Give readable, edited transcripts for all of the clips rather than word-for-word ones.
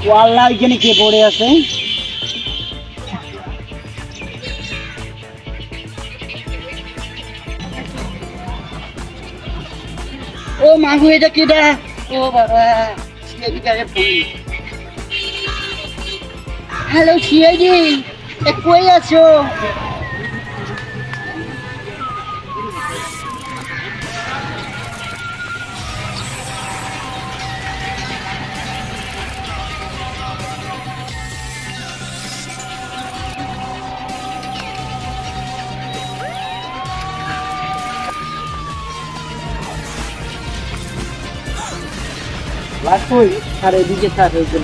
ওয়াল্লাহ এখানে কে পড়ে আছে? ও মাগু, এটা কেডা? ও বাবা, সিআইডি কারে ফোন। হ্যালো সিআইডি, কই আছো? লাস্ট কই? আর এদিকে স্যার হয়েছিল।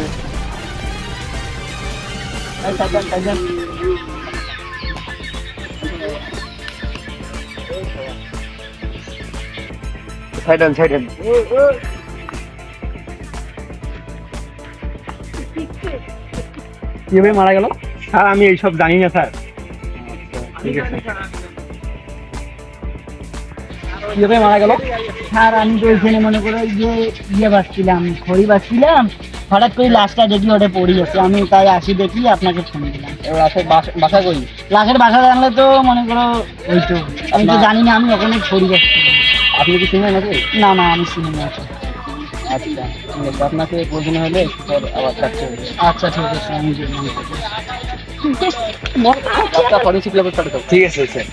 সাইডেন সাইডেন। কিভাবে মারা গেল? স্যার আমি এইসব জানি না স্যার। ঠিক আছে। কিভাবে মারা গেল? স্যার আমি তো ওইখানে মনে করো যে বাঁচছিলাম, খড়ি বাঁচছিলাম, হঠাৎ করে লাশটা দেখি ওটা পড়ে আছে, আমি তাই আসি দেখি আপনাকে ফোন দিলাম। লাশের বাসা কই? লাশের বাসা জানলে তো মনে করো ওই তো, আমি তো জানি না, আমি ওখানে খড়ি বাঁচছি। আপনি কি চিনেন নাকি? না না, আমি চিনি না। আচ্ছা ঠিক আছে, আপনাকে প্রয়োজন হলে পর আবার থাকতে হবে। আচ্ছা ঠিক আছে, আমি ঠিক আছে স্যার।